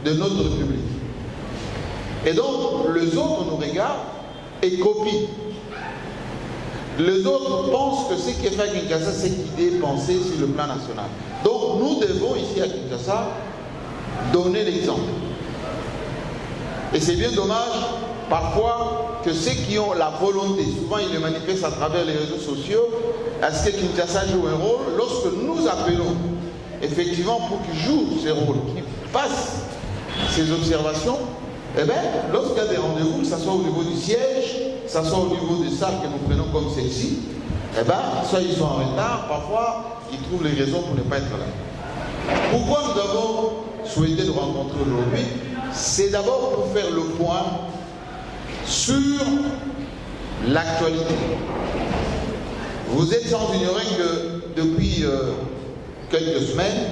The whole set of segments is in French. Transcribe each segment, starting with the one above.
de notre République. Et donc, les autres nous regardent et copient. Les autres pensent que ce qui est fait à Kinshasa, c'est qu'il est pensé sur le plan national. Donc, nous devons ici à Kinshasa donner l'exemple. Et c'est bien dommage, parfois, que ceux qui ont la volonté, souvent ils le manifestent à travers les réseaux sociaux, à ce que Kinshasa joue un rôle, lorsque nous appelons, effectivement, pour qu'il joue ce rôle, qu'il fasse ces observations, eh bien, lorsqu'il y a des rendez-vous, que ce soit au niveau du siège, que ce soit au niveau des salles que nous prenons comme celle-ci, eh bien, soit ils sont en retard, parfois, ils trouvent les raisons pour ne pas être là. Pourquoi nous avons souhaité nous rencontrer aujourd'hui? C'est d'abord pour faire le point sur l'actualité. Vous êtes sans ignorer que depuis quelques semaines,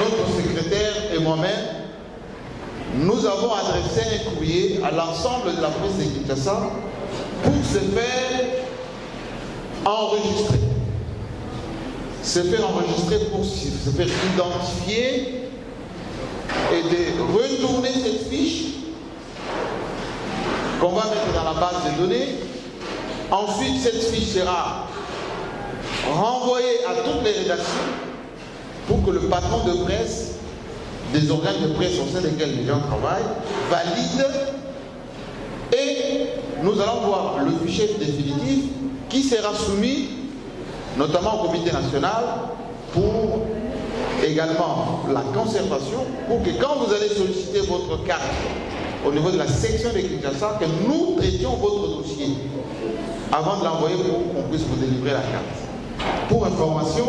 notre secrétaire et moi-même, nous avons adressé un courrier à l'ensemble de la presse de Kinshasa pour se faire enregistrer. Se faire enregistrer pour se faire identifier et de retourner cette fiche qu'on va mettre dans la base de données. Ensuite, cette fiche sera renvoyée à toutes les rédactions pour que le patron de presse, des organes de presse au sein desquels les gens travaillent, valide, et nous allons voir le fichier définitif qui sera soumis notamment au comité national pour également la concertation, pour que quand vous allez solliciter votre carte au niveau de la section de Kinshasa, que nous traitions votre dossier avant de l'envoyer pour qu'on puisse vous délivrer la carte. Pour information,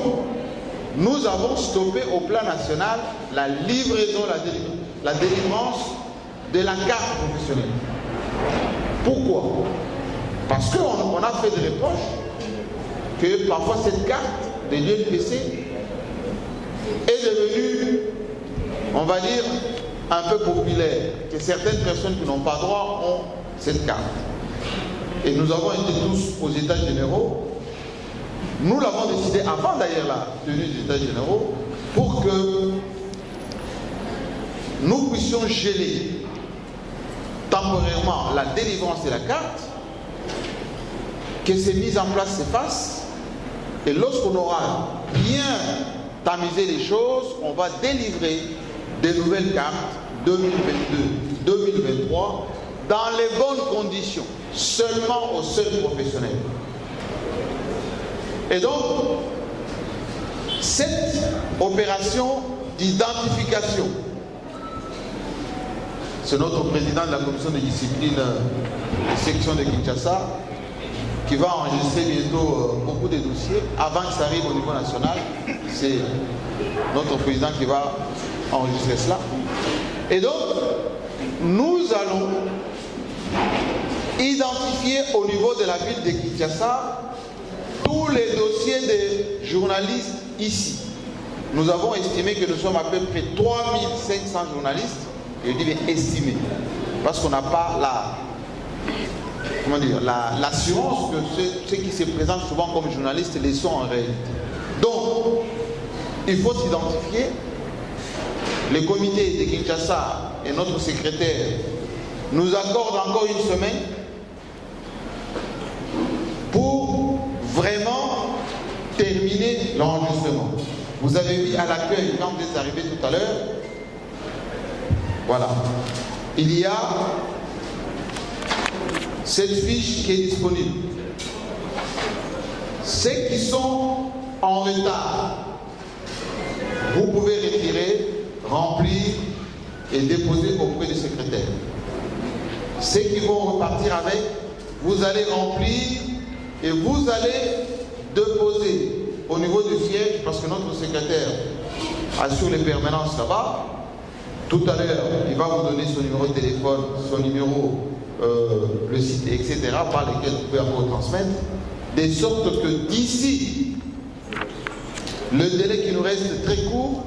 nous avons stoppé au plan national la livraison, la délivrance de la carte professionnelle. Pourquoi? Parce qu'on a fait des reproches que parfois cette carte de l'UNPC est devenue, on va dire, un peu populaire, que certaines personnes qui n'ont pas droit ont cette carte. Et nous avons été tous aux États généraux. Nous l'avons décidé avant d'ailleurs la tenue des États généraux pour que nous puissions geler temporairement la délivrance de la carte, que ces mises en place se fassent, et lorsqu'on aura bien tamisé les choses, on va délivrer des nouvelles cartes 2022-2023 dans les bonnes conditions, seulement aux seuls professionnels. Et donc, cette opération d'identification, c'est notre président de la commission de discipline de section de Kinshasa qui va enregistrer bientôt beaucoup de dossiers avant que ça arrive au niveau national. C'est notre président qui va enregistrer cela. Et donc, nous allons identifier au niveau de la ville de Kinshasa tous les dossiers des journalistes ici. Nous avons estimé que nous sommes à peu près 3500 journalistes. Je dis bien estimé, parce qu'on n'a pas l'assurance que ceux qui se présentent souvent comme journalistes les sont en réalité. Donc, il faut s'identifier. Le comité de Kinshasa et notre secrétaire nous accordent encore une semaine pour vraiment terminer l'enregistrement. Vous avez vu à l'accueil, quand vous êtes arrivé tout à l'heure, voilà, il y a cette fiche qui est disponible. Ceux qui sont en retard, vous pouvez retirer, remplir et déposer auprès du secrétaire. Ceux qui vont repartir avec, vous allez remplir et vous allez déposer au niveau du siège, parce que notre secrétaire assure les permanences là-bas. Tout à l'heure, il va vous donner son numéro de téléphone, son numéro, le site, etc., par lesquels vous pouvez encore transmettre, de sorte que d'ici le délai qui nous reste très court,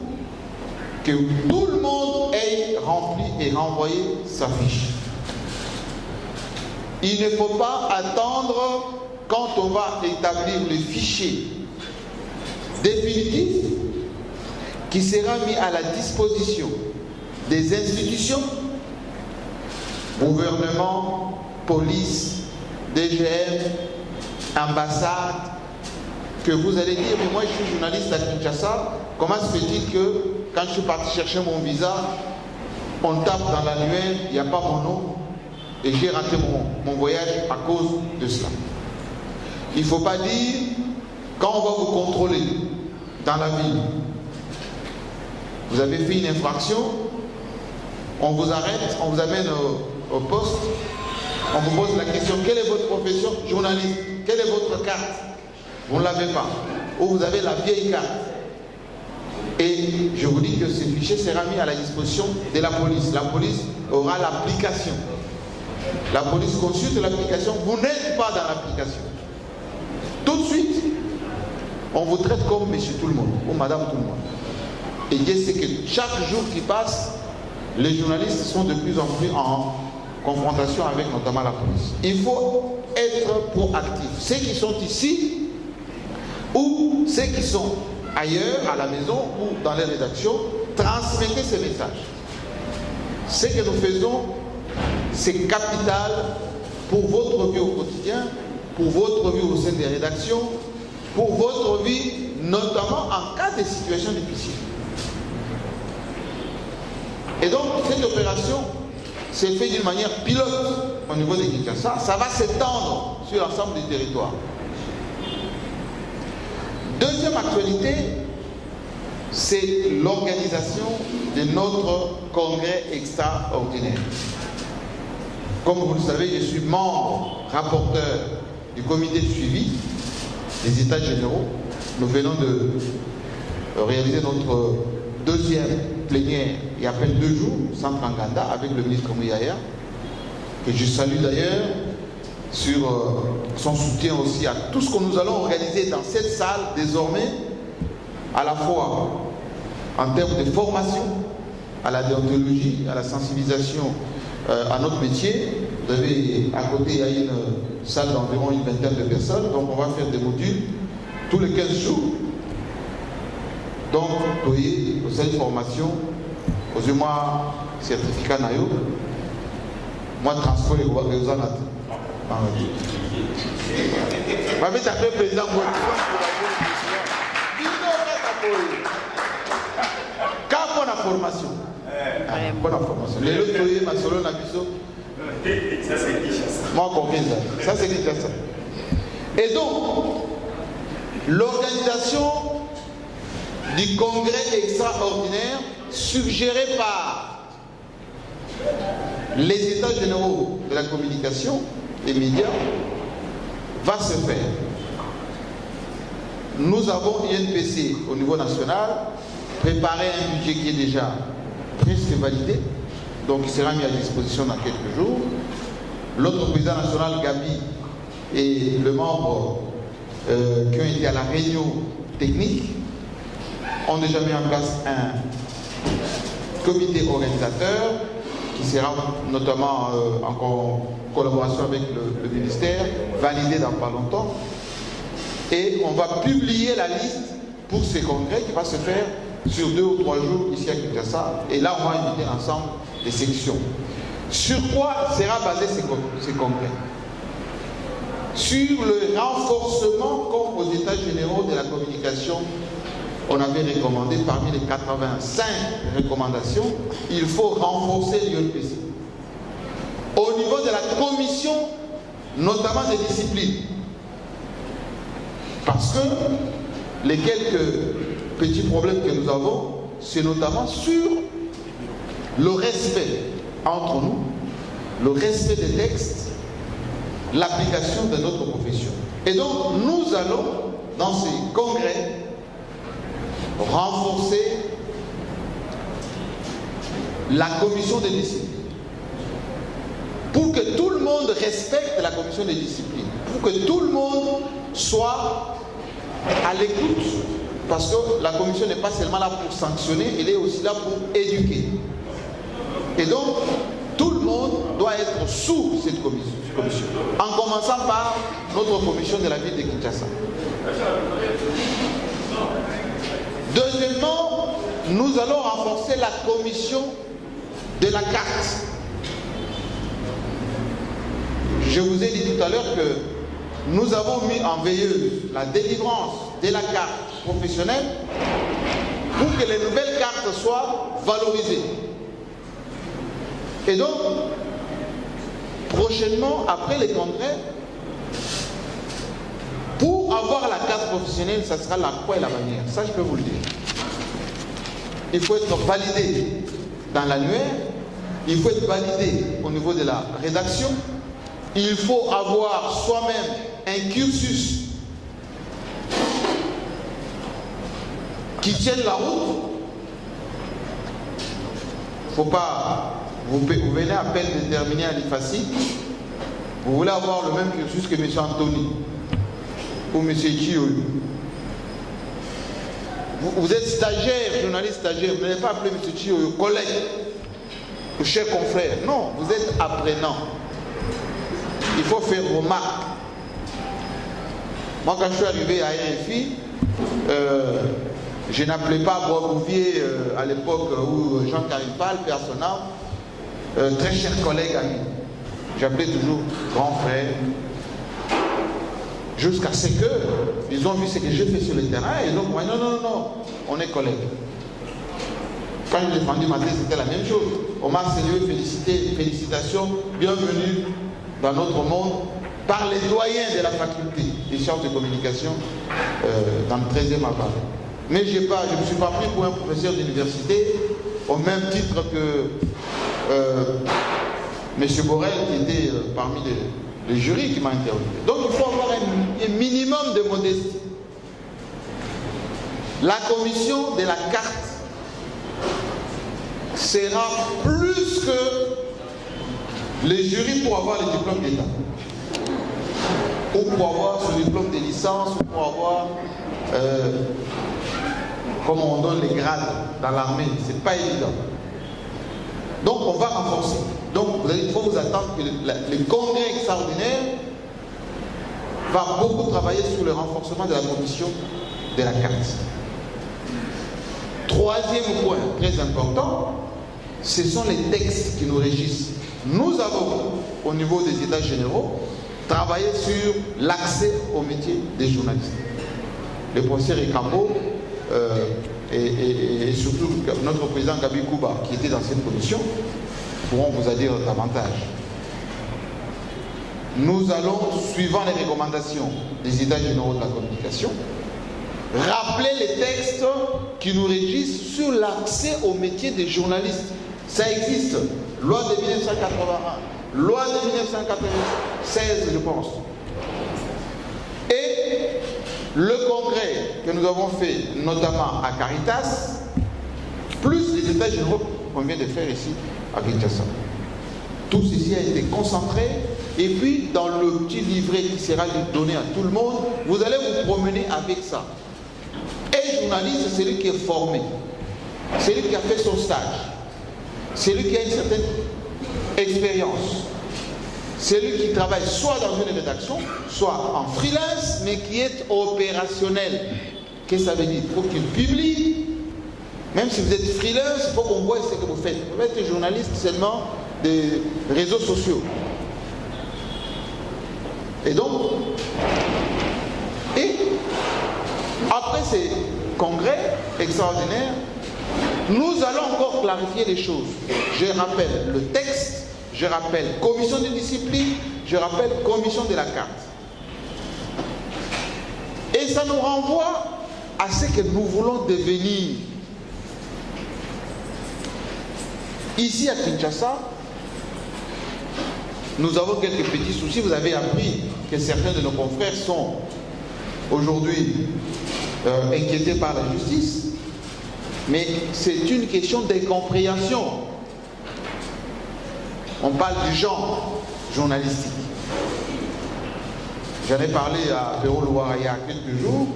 que tout le monde ait rempli et renvoyé sa fiche. Il ne faut pas attendre quand on va établir le fichier définitif qui sera mis à la disposition des institutions, gouvernement, police, DGM, ambassade, que vous allez dire, mais moi je suis journaliste à Kinshasa, comment se fait-il que quand je suis parti chercher mon visa, on tape dans l'annuaire, il n'y a pas mon nom, et j'ai raté mon voyage à cause de cela. Il ne faut pas dire, quand on va vous contrôler dans la ville, vous avez fait une infraction, on vous arrête, on vous amène au poste, on vous pose la question, quelle est votre profession? Journaliste. Quelle est votre carte? Vous ne l'avez pas. Ou vous avez la vieille carte. Et je vous dis que ce fichier sera mis à la disposition de la police. La police aura l'application. La police consulte l'application. Vous n'êtes pas dans l'application. Tout de suite, on vous traite comme monsieur tout le monde, ou madame tout le monde. Et Dieu sait que chaque jour qui passe, les journalistes sont de plus en plus en confrontation avec notamment la police. Il faut être proactif. Ceux qui sont ici, ou ceux qui sont ailleurs, à la maison ou dans les rédactions, transmettez ces messages. Ce que nous faisons, c'est capital pour votre vie au quotidien, pour votre vie au sein des rédactions, pour votre vie, notamment en cas de situation difficile. Et donc, cette opération s'est faite d'une manière pilote au niveau de Kinshasa. Ça va s'étendre sur l'ensemble du territoire. Deuxième actualité, c'est l'organisation de notre congrès extraordinaire. Comme vous le savez, je suis membre, rapporteur du comité de suivi des États généraux. Nous venons de réaliser notre deuxième plénière il y a à peine 2 jours, au centre Nganda, avec le ministre Mouyaya, que je salue d'ailleurs sur son soutien aussi à tout ce que nous allons organiser dans cette salle désormais, à la fois en termes de formation, à la déontologie, à la sensibilisation à notre métier. Vous avez à côté, il y a une salle d'environ une vingtaine de personnes, donc on va faire des modules tous les 15 jours. Donc, vous voyez, au sein de formation, aux moi certificat Nayo, moi transport et aux anat. Ma mère t'appelle président quand on a formation. Bonne formation. Les autres, vous voyez, ma solo na biso. Ça c'est Kinshasa. Moi, combien ça? Ça c'est Kinshasa. Et donc, l'organisation du congrès extraordinaire suggéré par les États généraux de la communication et médias va se faire. Nous avons INPC au niveau national préparé un budget qui est déjà presque validé, donc il sera mis à disposition dans quelques jours. L'autre président national, Gabi, et le membre qui ont été à la réunion technique ont déjà mis en place un comité organisateur qui sera notamment en collaboration avec le ministère, validé dans pas longtemps. Et on va publier la liste pour ces congrès qui va se faire sur 2 ou 3 jours ici à Kinshasa. Et là, on va inviter l'ensemble des sections. Sur quoi sera basé ces congrès? Sur le renforcement, comme aux États généraux de la communication, on avait recommandé parmi les 85 recommandations, il faut renforcer l'INPC. Au niveau de la commission, notamment des disciplines. Parce que les quelques petits problèmes que nous avons, c'est notamment sur le respect entre nous, le respect des textes, l'application de notre profession. Et donc, nous allons, dans ces congrès, renforcer la commission des disciplines. Pour que tout le monde respecte la commission des disciplines. Pour que tout le monde soit à l'écoute. Parce que la commission n'est pas seulement là pour sanctionner, elle est aussi là pour éduquer. Et donc, tout le monde doit être sous cette commission. En commençant par notre commission de la ville de Kinshasa. Deuxièmement, nous allons renforcer la commission de la carte. Je vous ai dit tout à l'heure que nous avons mis en veilleuse la délivrance de la carte professionnelle pour que les nouvelles cartes soient valorisées. Et donc, prochainement, après les congrès, pour avoir la carte professionnelle, ça sera la croix et la bannière. Ça, je peux vous le dire. Il faut être validé dans l'annuaire, il faut être validé au niveau de la rédaction, il faut avoir soi-même un cursus qui tienne la route. Il ne faut pas, vous venez à peine de terminer à l'IFACI, vous voulez avoir le même cursus que M. Anthony ou M. Chioyo. Vous êtes stagiaire, journaliste stagiaire, vous n'allez pas appeler M. Chioyo collègue ou cher confrère. Non, vous êtes apprenant. Il faut faire vos marques. Moi, quand je suis arrivé à RFI, je n'appelais pas Bois-Bouvier à l'époque où Jean Caripal, personnel, très cher collègue ami. J'appelais toujours grand frère. Jusqu'à ce qu'ils ont vu ce que j'ai fait sur le terrain et donc, non, non, non, on est collègues. Quand j'ai défendu ma thèse, c'était la même chose. Omar Seigneur, félicitations, bienvenue dans notre monde par les doyens de la faculté des sciences de communication dans le 13e appareil. Mais je ne me suis pas pris pour un professeur d'université au même titre que M. Borel qui était parmi les jurys qui m'a interviewé. Donc il faut avoir un minimum de modestie. La commission de la carte sera plus que les jurys pour avoir le diplôme d'État. Ou pour avoir son diplôme de licence, ou pour avoir, comme on donne les grades dans l'armée. Ce n'est pas évident. Donc on va renforcer. Donc il faut vous attendre que le congrès extraordinaire va beaucoup travailler sur le renforcement de la commission de la carte. Troisième point très important, ce sont les textes qui nous régissent. Nous avons, au niveau des États généraux, travaillé sur l'accès au métier des journalistes. Le professeur Ekambo et surtout notre président Gabi Kouba, qui était dans cette commission, pourront vous en dire davantage. Nous allons, suivant les recommandations des États généraux de la communication, rappeler les textes qui nous régissent sur l'accès au métier des journalistes. Ça existe. Loi de 1981, loi de 1996, je pense. Et le congrès que nous avons fait, notamment à Caritas, plus les États généraux qu'on vient de faire ici à Kinshasa. Tout ceci a été concentré et puis dans le petit livret qui sera donné à tout le monde, vous allez vous promener avec ça. Et journaliste, c'est lui qui est formé, c'est lui qui a fait son stage, c'est lui qui a une certaine expérience, c'est lui qui travaille soit dans une rédaction, soit en freelance, mais qui est opérationnel. Qu'est-ce que ça veut dire? Il faut qu'il publie. Même si vous êtes freelance, il faut qu'on voit ce que vous faites. Vous pouvez être journaliste seulement des réseaux sociaux. Et donc, après ces congrès extraordinaires, nous allons encore clarifier les choses. Je rappelle le texte, je rappelle commission de discipline, je rappelle commission de la carte. Et ça nous renvoie à ce que nous voulons devenir. Ici à Kinshasa, nous avons quelques petits soucis. Vous avez appris que certains de nos confrères sont aujourd'hui inquiétés par la justice. Mais c'est une question d'incompréhension. On parle du genre journalistique. J'en ai parlé à Péro Loire il y a quelques jours.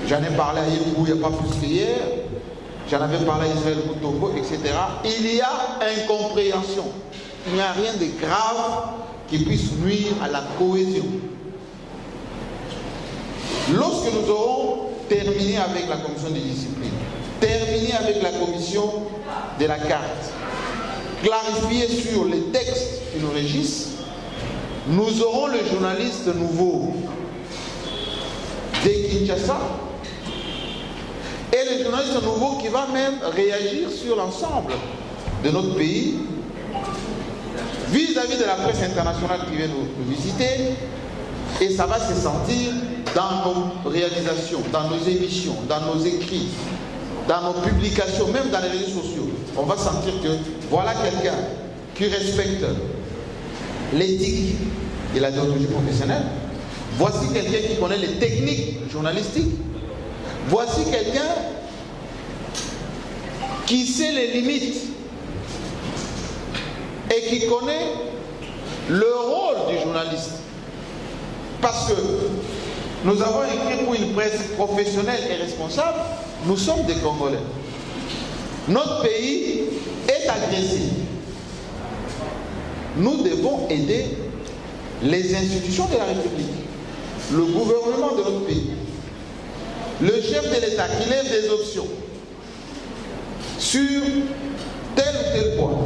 J'en ai parlé à Yébou il n'y a pas plus qu'hier. J'en avais parlé à Israël Koutombo, etc. Il y a incompréhension. Il n'y a rien de grave qui puisse nuire à la cohésion. Lorsque nous aurons terminé avec la commission de discipline, terminé avec la commission de la carte, clarifier sur les textes qui nous régissent, nous aurons le journaliste nouveau de Kinshasa et le journaliste nouveau qui va même réagir sur l'ensemble de notre pays vis-à-vis de la presse internationale qui vient nous visiter, et ça va se sentir dans nos réalisations, dans nos émissions, dans nos écrits, dans nos publications, même dans les réseaux sociaux. On va sentir que voilà quelqu'un qui respecte l'éthique et la déontologie professionnelle. Voici quelqu'un qui connaît les techniques journalistiques. Voici quelqu'un qui sait les limites et qui connaît le rôle du journaliste. Parce que nous avons écrit pour une presse professionnelle et responsable, nous sommes des Congolais. Notre pays est agressé. Nous devons aider les institutions de la République, le gouvernement de notre pays, le chef de l'État qui lève des options sur tel ou tel point.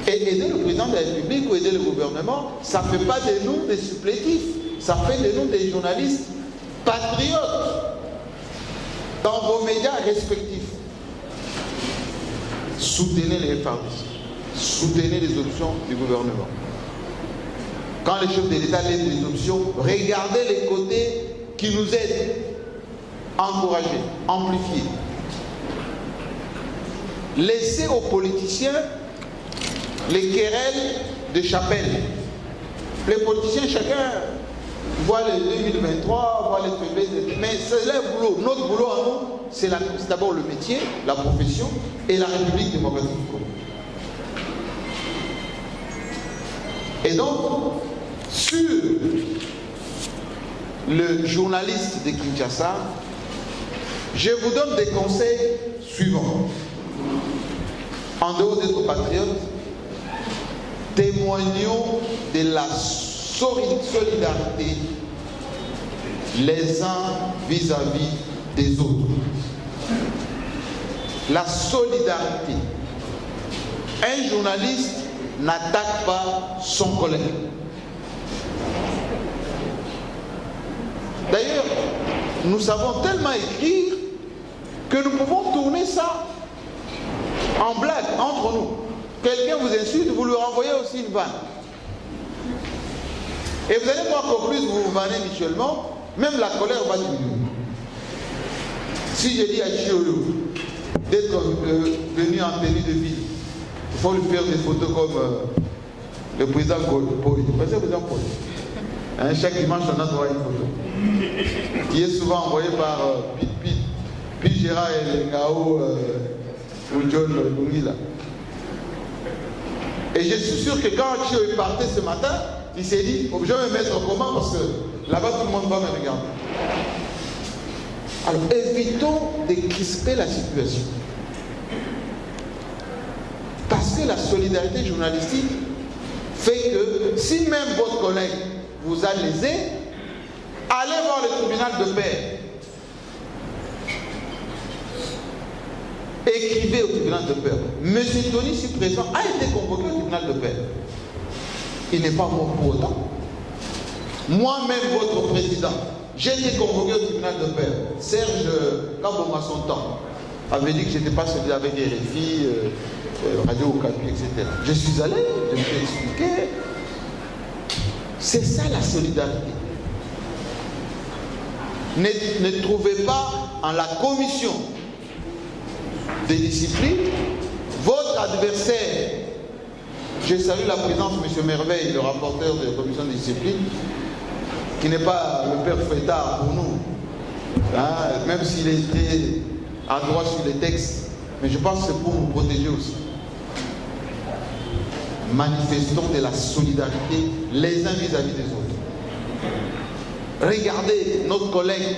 Et aider le président de la République ou aider le gouvernement, ça ne fait pas de nous des supplétifs, ça fait de nous des journalistes patriotes dans vos médias respectifs. Soutenez les FARDC, soutenez les options du gouvernement. Quand le chef de l'État lève des options, regardez les côtés qui nous aident, encourager, amplifier. Laissez aux politiciens les querelles de chapelle. Les politiciens, chacun voit le 2023, voit les faiblesses, mais c'est leur boulot. Notre boulot à nous, c'est d'abord le métier, la profession et la République démocratique du Congo. Et donc, sur le journaliste de Kinshasa, je vous donne des conseils suivants. En dehors d'être patriotes, témoignons de la solidarité les uns vis-à-vis des autres. La solidarité. Un journaliste n'attaque pas son collègue. D'ailleurs, nous savons tellement écrire que nous pouvons tourner ça en blague entre nous. Quelqu'un vous insulte, vous lui renvoyez aussi une vanne. Et vous allez voir qu'au plus vous vous vannez mutuellement, même la colère va diminuer. Si je dis à Chiolo d'être venu en tenue de ville, il faut lui faire des photos comme le président Paul. Vous connaissez le président Paul? Chaque dimanche, on a droit à une photo. Qui est souvent envoyée par Puis Gérard et Ngao ou John Lungila. Et je suis sûr que quand Chio est parti ce matin, il s'est dit, je vais me mettre comment parce que là-bas tout le monde va me regarder. Alors évitons de crisper la situation. Parce que la solidarité journalistique fait que si même votre collègue vous a lésé, allez voir le tribunal de paix. Écrivez au tribunal de paix. Monsieur Tony, ici présent, a été convoqué au tribunal de paix. Il n'est pas mort pour autant. Moi-même, votre président, j'ai été convoqué au tribunal de paix. Serge Kabonga, son temps, avait dit que je n'étais pas celui avec des RFI, Radio Okapi, etc. Je suis allé, je me suis expliqué. C'est ça la solidarité. Ne trouvez pas en la commission de discipline votre adversaire. Je salue la présence de M. Merveille, le rapporteur de la commission de discipline, qui n'est pas le père fêtard pour nous, hein, même s'il est très à droit sur les textes, mais je pense que c'est pour nous protéger aussi. Manifestons de la solidarité les uns vis-à-vis des autres. Regardez notre collègue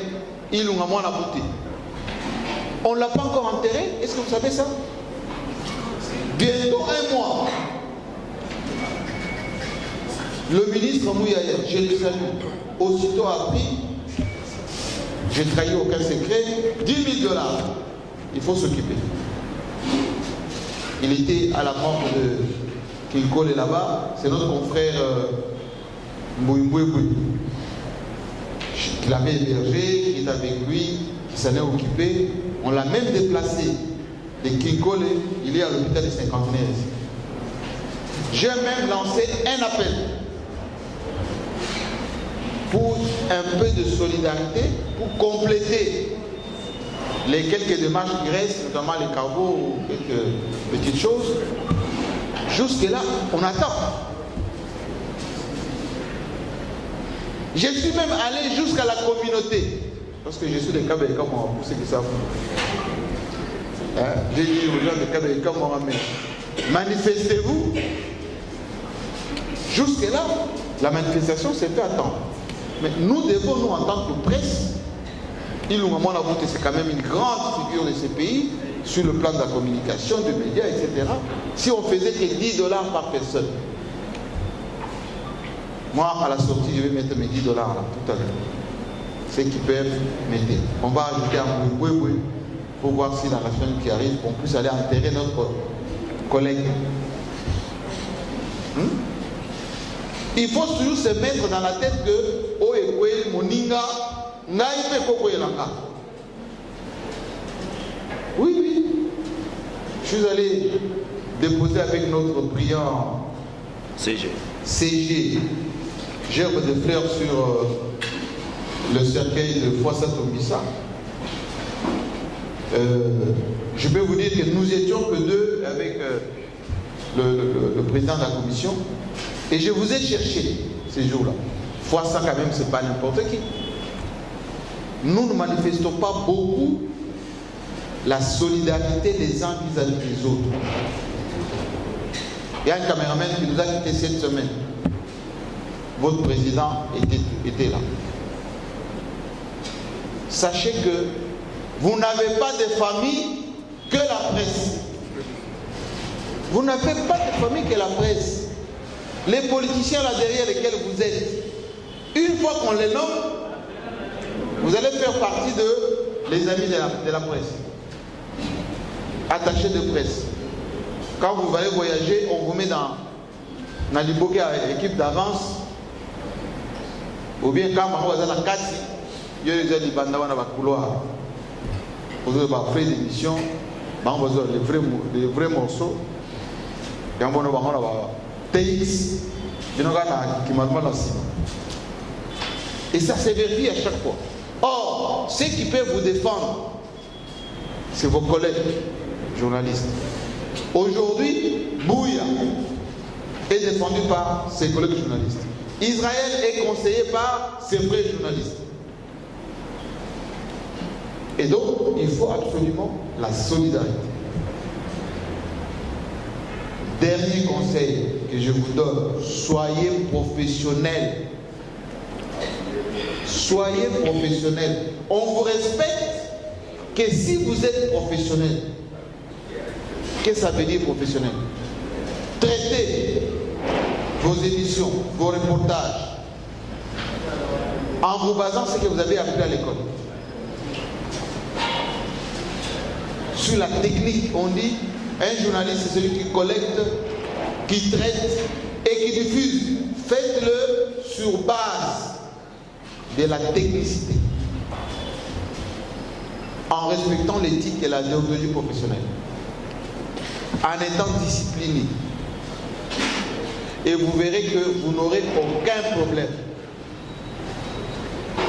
Ilungamwa Nabouté. On ne l'a pas encore enterré. Est-ce que vous savez ça? Bientôt un mois. Le ministre Mouyaya, je le salue, aussitôt appris, j'ai trahi aucun secret, $10 000. Il faut s'occuper. Il était à la mort de Kinkole là-bas. C'est notre confrère Mbouimbouiboui, qui l'avait hébergé, qui est avec lui, qui s'en est occupé. On l'a même déplacé de Kinkole, il est à l'hôpital de Cinquantenaire. J'ai même lancé un appel pour un peu de solidarité, pour compléter les quelques démarches qui restent, notamment les cargos, quelques petites choses. Jusque-là, on attend. Je suis même allé jusqu'à la communauté, parce que je suis de Kabeka, moi, pour ceux qui savent. J'ai dit aux gens de Kabeka, moi, mais manifestez-vous. Jusque-là, la manifestation s'est fait attendre. Mais nous devons, nous, en tant que presse, c'est quand même une grande figure de ce pays, sur le plan de la communication, des médias, etc. Si on faisait que 10 $ par personne, moi, à la sortie, je vais mettre mes 10 $ là, tout à l'heure. Ceux qui peuvent, mettez. On va ajouter un boui pour voir si dans la semaine qui arrive, on puisse aller enterrer notre collègue. Il faut toujours se mettre dans la tête que Oekwe, Moninga, Naïpe Kokoyelanga. Oui. Je suis allé déposer avec notre brillant CG, gerbe de fleurs sur le cercueil de Fouassa Tombissa. Je peux vous dire que nous étions que deux avec le président de la commission. Et je vous ai cherché ces jours-là. Fouassa, quand même, c'est pas n'importe qui. Nous ne manifestons pas beaucoup la solidarité des uns vis-à-vis des autres. Il y a un caméraman qui nous a quittés cette semaine. Votre président était là. Sachez que vous n'avez pas de famille que la presse. Vous n'avez pas de famille que la presse. Les politiciens là derrière lesquels vous êtes, une fois qu'on les nomme, vous allez faire partie de les amis de la presse. Attachés de presse. Quand vous allez voyager, on vous met dans l'Iboké avec l'équipe d'avance. Ou bien quand vous allez dans la Kati, il y a des bandes dans le couloir. Vous avez fait des missions, les vrais morceaux. Et on va TX, et ça se vérifie à chaque fois. Or, ceux qui peuvent vous défendre, c'est vos collègues journalistes. Aujourd'hui, Bouya est défendu par ses collègues journalistes. Israël est conseillé par ses vrais journalistes. Et donc, il faut absolument la solidarité. Dernier conseil que je vous donne, soyez professionnels. Soyez professionnels. On vous respecte que si vous êtes professionnel. Qu'est-ce que ça veut dire professionnel? Traitez vos émissions, vos reportages en vous basant sur ce que vous avez appris à l'école. Sur la technique, on dit un journaliste, c'est celui qui collecte, qui traite et qui diffuse. Faites-le sur base de la technicité, en respectant l'éthique et la déontologie professionnelle, en étant discipliné. Et vous verrez que vous n'aurez aucun problème.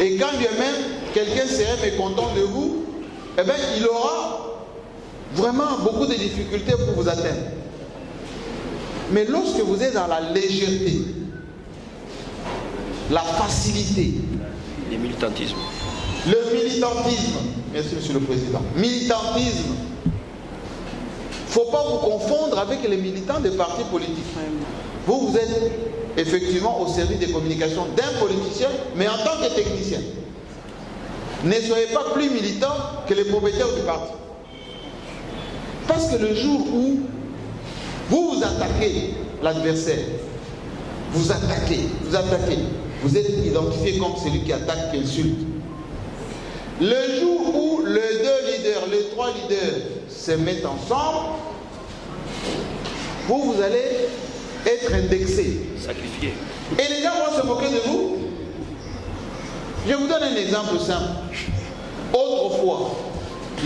Et quand bien même quelqu'un serait mécontent de vous, eh bien, il aura vraiment beaucoup de difficultés pour vous atteindre. Mais lorsque vous êtes dans la légèreté, la facilité, le militantisme. Merci Monsieur le Président. Militantisme. Il ne faut pas vous confondre avec les militants des partis politiques. Vous êtes effectivement au service des communications d'un politicien, mais en tant que technicien. Ne soyez pas plus militant que les propriétaires du parti. Parce que le jour où vous attaquez l'adversaire, vous attaquez, vous êtes identifié comme celui qui attaque, qui insulte. Le jour où les 2 leaders, les 3 leaders se mettent ensemble, vous allez être indexé. Sacrifié. Et les gens vont se moquer de vous. Je vous donne un exemple simple. Autrefois,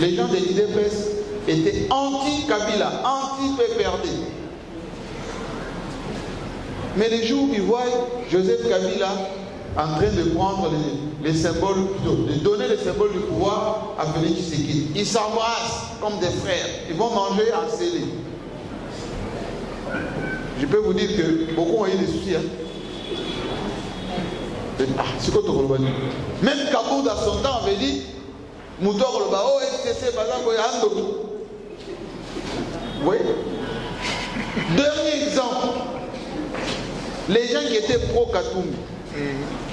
les gens de l'IDPS étaient anti-Kabila, anti-PPRD. Mais les jours où ils voient Joseph Kabila en train de prendre les symboles, de donner les symboles du pouvoir à Félix Tshisekedi, ils s'embrassent comme des frères. Ils vont manger en scellé. Je peux vous dire que beaucoup ont eu des soucis. C'est quoi ton problème? Même Kabou dans son temps avait dit Moutor le Bao, FCC, Bazango et Ando. Oui. Dernier exemple. Les gens qui étaient pro-Katumbi,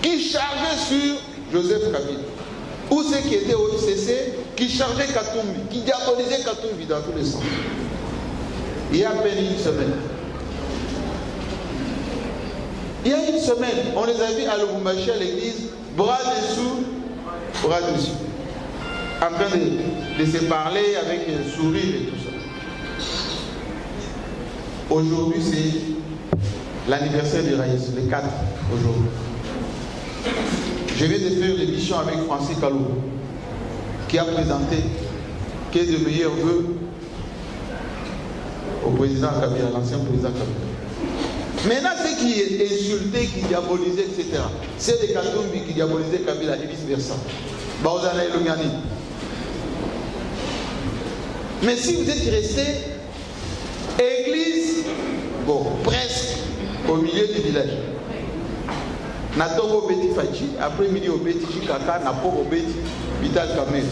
qui chargeaient sur Joseph Kabila, ou ceux qui étaient au FCC, qui chargeaient Katumbi, qui diabolisaient Katumbi dans tous les sens. Il y a à peine une semaine. Il y a une semaine, on les a vus à Lubumbashi à l'église, bras dessous, bras dessus, en train de se parler avec un sourire et tout ça. Aujourd'hui, c'est l'anniversaire du Raïs, le 4 aujourd'hui. Je viens de faire l'émission avec Francis Kalou, qui a présenté quel est le meilleur vœu au président Kabila, l'ancien président Kabila. Maintenant, ceux qui insultaient, qui diabolisaient, etc., c'est les Katumbi qui diabolisaient Kabila et vice-versa. Baozana et Lungani. Mais si vous êtes resté, église, bon, presque au milieu du village. Natongo Beti Fachi, après-midi au Beti Chikaka, Napoko au Beti Vital Kamel.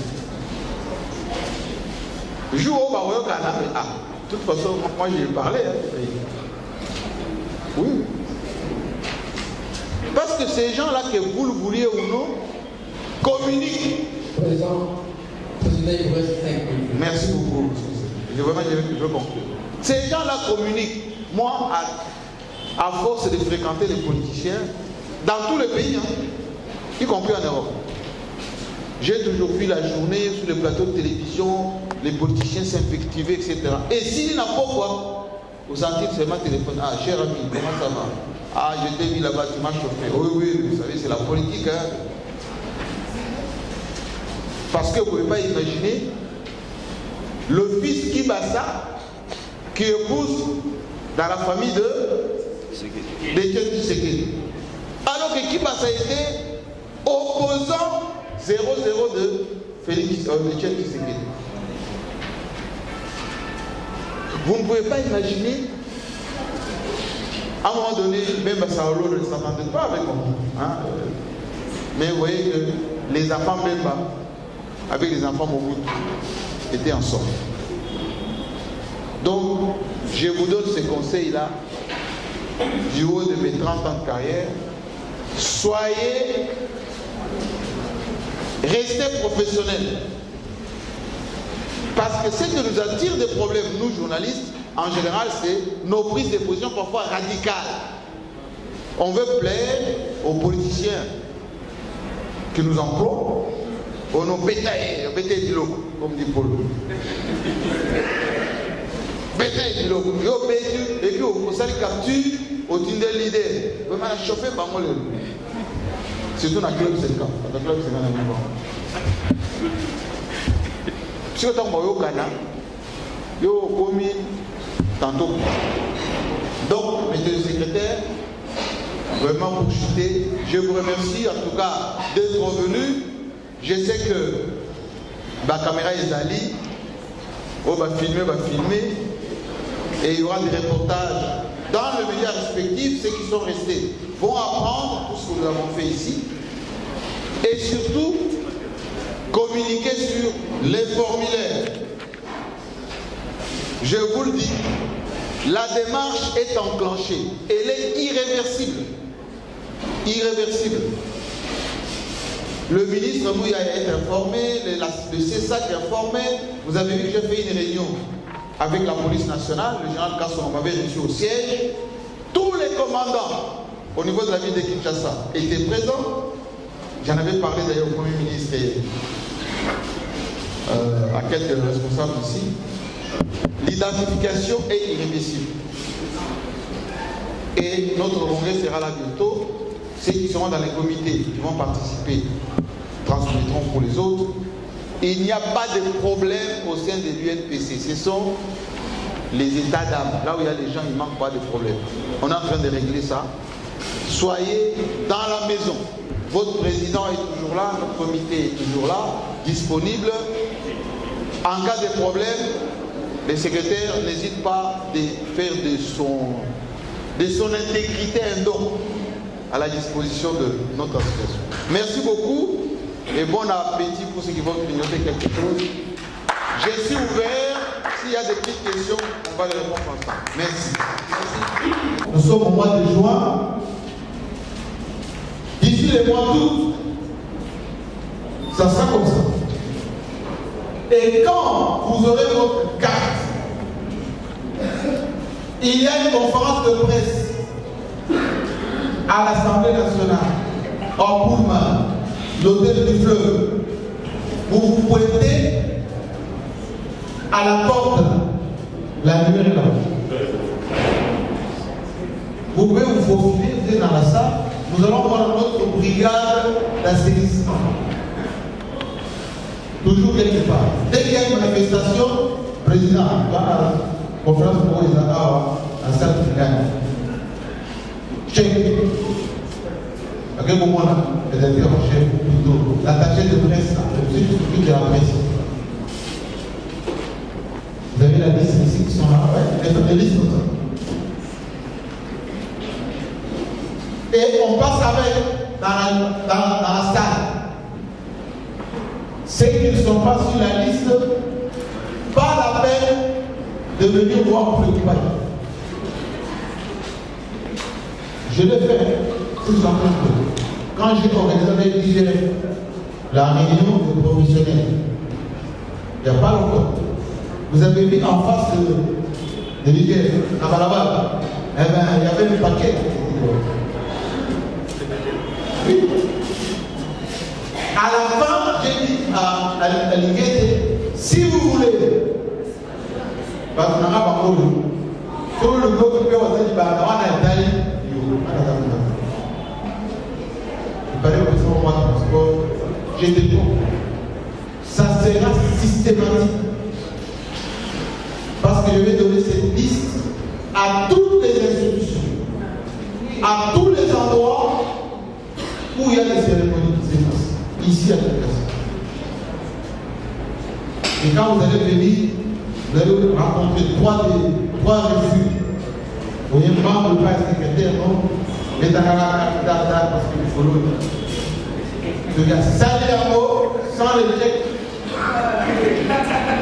Jour au Baroyo Kana, ah, de toute façon, moi j'ai parlé. Oui. Parce que ces gens-là, que vous le vouliez ou non, communiquent. Merci beaucoup. Je veux conclure. Ces gens-là communiquent. Moi, à force de fréquenter les politiciens, dans tous les pays, hein, y compris en Europe, j'ai toujours vu la journée sur les plateaux de télévision, les politiciens s'invectiver, etc. Et s'il n'a pas quoi, vous sentez seulement téléphone. Ah, cher ami, comment ça va? Ah, je t'ai mis là-bas, tu m'as chauffé. Oui, oui, vous savez, c'est la politique. Hein? Parce que vous ne pouvez pas imaginer le fils Kibasa qui épouse dans la famille de Tshisekedi. Alors que Kibasa était opposant 0-0 de Félix Tshisekedi. Vous ne pouvez pas imaginer, à un moment donné, même Saolo ne s'entendait pas avec moi. Hein? Mais vous voyez que les enfants Bemba, avec les enfants Mobutu, étaient ensemble. Donc, je vous donne ces conseils-là, du haut de mes 30 ans de carrière. Restez professionnels. Parce que ce qui nous attire des problèmes, nous journalistes, en général, c'est nos prises de position parfois radicales. On veut plaire aux politiciens qui nous emploient, aux nos bétails du logo, comme dit Paul. Bétail du logo. Et puis, on s'est capture au Tinder leader. On va chauffer par moi. Surtout dans le club, c'est le cas. Dans le club, c'est le cas. Si vous avez un Ghana, vous avez commis tantôt. Donc, monsieur le secrétaire, vraiment pour chuter, je vous remercie en tout cas d'être venu. Je sais que la caméra est allée, on va filmer, et il y aura des reportages dans le média respectif. Ceux qui sont restés vont apprendre tout ce que nous avons fait ici, et surtout, communiquer sur les formulaires. Je vous le dis, la démarche est enclenchée. Elle est irréversible. Irréversible. Le ministre Mouya est informé, le CESAC est informé. Vous avez vu que j'ai fait une réunion avec la police nationale. Le général Kasson m'avait reçu au siège. Tous les commandants au niveau de la ville de Kinshasa étaient présents. J'en avais parlé d'ailleurs au Premier ministre et à quelques responsables ici. L'identification est irrémissible. Et notre congrès sera là bientôt. Ceux qui seront dans les comités, qui vont participer, transmettront pour les autres. Il n'y a pas de problème au sein de l'UNPC. Ce sont les états d'âme. Là où il y a des gens, il ne manque pas de problème. On est en train de régler ça. Soyez dans la maison. Votre président est toujours là, notre comité est toujours là, disponible. En cas de problème, les secrétaires n'hésitent pas de faire de son intégrité un don à la disposition de notre association. Merci beaucoup et bon appétit pour ceux qui vont grignoter quelque chose. Je suis ouvert. S'il y a des petites questions, on va les répondre ensemble. Merci. Nous sommes au mois de juin. D'ici le mois d'août, ça sera comme ça. Et quand vous aurez votre carte, il y a une conférence de presse à l'Assemblée nationale, en Pullman, l'hôtel du Fleuve. Vous vous pointez à la porte, la numéro est là. Vous pouvez vous faufiler, vous êtes dans la salle. Nous allons voir notre brigade d'assainissement. Toujours quelque part. Dès qu'il y a une manifestation, président, dans la conférence pour les accords, à salle de brigade. Chef. À quel moment là, les chef, plutôt, l'attaché de presse, le monsieur qui s'occupe de la presse. Vous avez la liste ici qui sont là, ouais, les listes comme ça. Et on passe avec dans la salle. Ceux qui ne sont pas sur la liste, pas la peine de venir voir préoccupé. Je l'ai fait, tout simplement. Quand j'ai organisé la réunion des professionnels, il n'y a pas longtemps, vous avez mis en face de l'IGF, à Balabal, eh bien, il y avait le paquet. Oui. À la fin, j'ai dit à l'IGF, si vous voulez, parce qu'on a pas sur le groupe qui peut être il paraît que c'est moi transport, j'ai des points. Ça sera systématique. Parce que je vais donner cette liste à toutes les institutions, à tous les endroits où il y a des cérémonies qui se passent, ici à Kinshasa. Et quand vous allez venir, vous allez rencontrer trois refus. Vous voyez, membre de la secrétaire, non? Mais dans la parce qu'il faut l'autre. Donc, salut à mot, sans le chèque.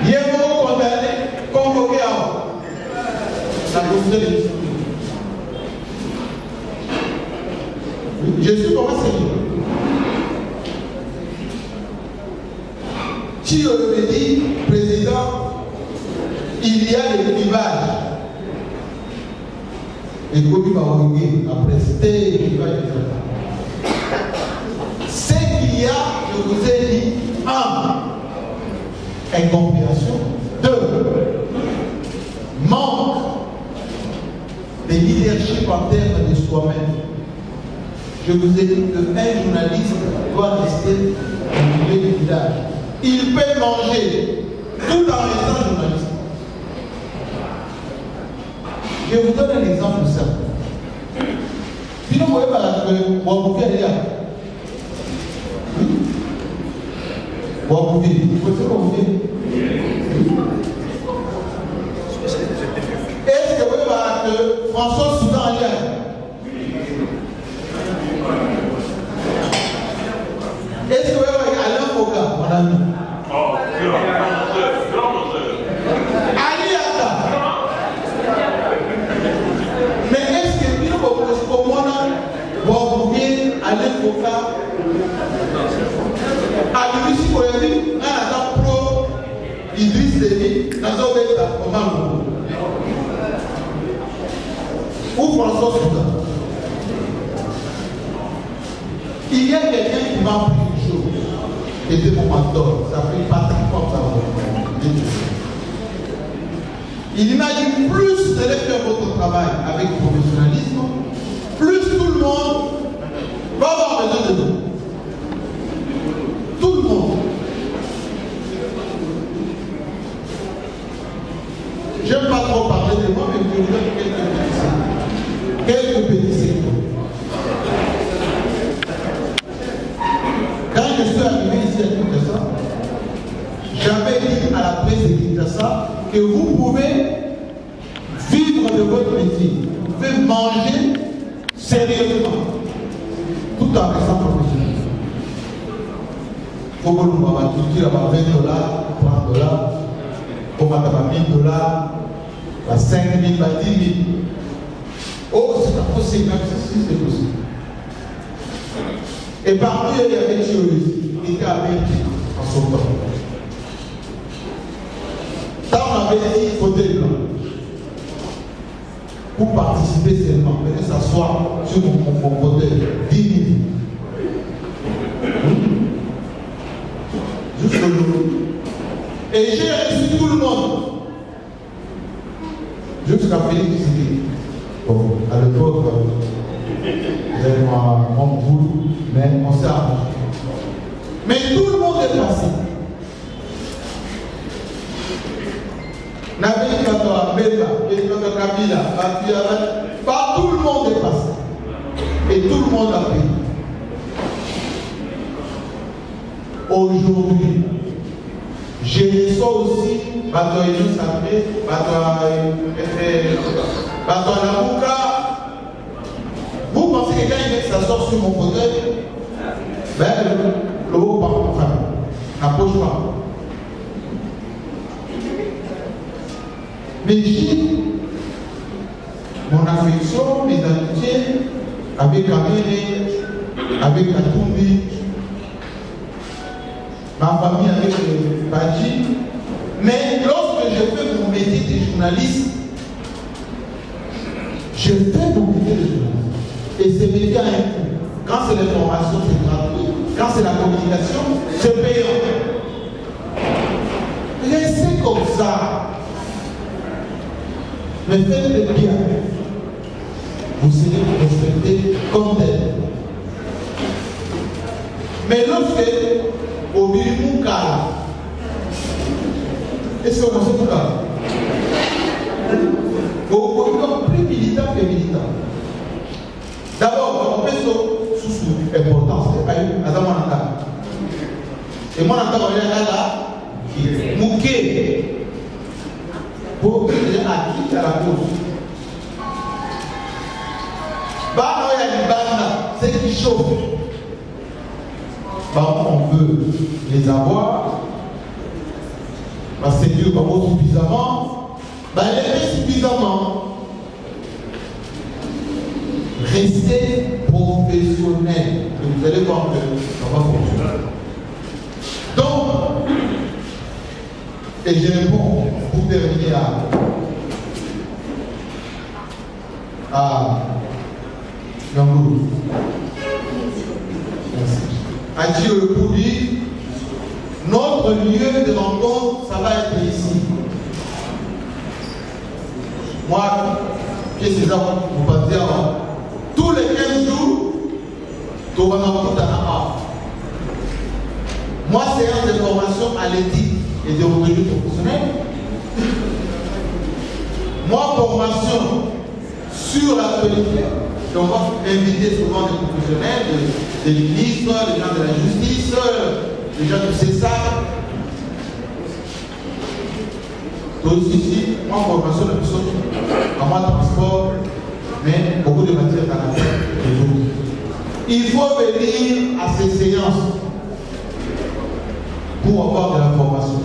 Il y a un mot condamné, convoqué à vous. Ça vous fait des je suis comment c'est. Si on me dit, président, il y a des clivages. Et comme il va revenir après, c'était ce qu'il y a, je vous ai dit, incompréhension, 2, manque de leadership en termes de soi-même. Je vous ai dit qu'un journaliste doit rester au milieu du village. Il peut manger tout en restant journaliste. Je vous donne un exemple simple. Sinon, vous voyez que Wabouvi est là. Wabouvi, vous savez Wabouvi? Est-ce que vous voyez que François Soudan est là? Est-ce que vous voyez Alain Foka, mon ami? Alain Foka, à l'Université Koyabi, on a pro Idriss Déby, dans un état, comment ou François Soudan. Il y a quelqu'un qui m'a pris une chose, qui était mon mentor, ça fait Patrick comme ça. Il imagine plus vous allez faire votre travail avec professionnalisme, plus tout le monde va avoir besoin de vous. Tout le monde. Je n'aime pas trop parler de moi, mais je vous donne quelques petits secteurs. Quand je suis arrivé ici à Kinshasa, j'avais dit à la presse de Kinshasa que vous pouvez vivre de votre métier, vous pouvez manger sérieusement, tout en restant professionnel. Il faut que nous avons tout dire à 20 $, 30 $, comme à 1000 $, à 5 000, à 10 000. Oh, c'est pas possible, même si c'est possible. Et parmi eux, il y avait Chirurgie, qui était à Belgique en son temps. Quand on avait dit fauteuil blanc, pour participer seulement, venez s'asseoir sur mon fauteuil, 10 000. Jusqu'au jour. Et j'ai reçu tout le monde. Jusqu'à Félix Tshisekedi. Bon, à l'époque, j'avais mon boulot, mais on s'est arrangé. Mais tout le monde est passé. Nabi Kato, Bella, Kabila, pas tout le monde est passé. Et tout le monde a payé. Aujourd'hui, je reçois aussi Batoïno Sapé, Batoïnamuka. Vous pensez que quand il s'assoit sur mon fauteuil, ben le haut n'approche pas. Mais j'ai mon affection, mes amitiés avec Kamere, avec Katumbi, ma famille avec Badji. Mais lorsque je fais mon métier de journaliste, je fais mon métier de journaliste. Et c'est métier à un coût. Quand c'est l'information, c'est gratuit. Quand c'est la communication, c'est payant. Laissez comme ça. Mais faites-le bien. Vous serez respecté comme tel. Mais lorsque au minimum calme, est-ce qu'on sait pourquoi? Au plus militant que militant. D'abord, on peut sous importance. Et moi, on a là, Mouké. Pour dire à qui à la cause. Bah, il y a des bandes, c'est qui chauffe. Bah, on veut les avoir. Bah, c'est Dieu pas suffisamment. Bah, les fait suffisamment. Restez professionnel. Et vous allez voir que ça va fonctionner. Donc, et je réponds pour terminer à Yangoulou. Merci. À Dieu pour dire, notre lieu de rencontre, ça va être ici. Moi, Pierre César, vous pouvez dire, tous les 15 jours, tu vas m'entendre à moi, séance de formation à l'éthique et de retenue professionnelle. Moi, formation sur l'actualité. On va inviter souvent des professionnels, des ministres, des gens de la justice, des gens du CESAR. Donc ici, moi, formation de personne, en moi, transport, mais beaucoup de matières dans la tête. Il faut venir à ces séances pour avoir de la formation.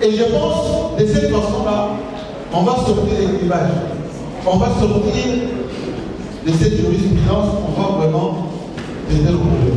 Et je pense, de cette façon-là, on va sortir des clivages. On va sortir de cette jurisprudence, on va vraiment aider le problème.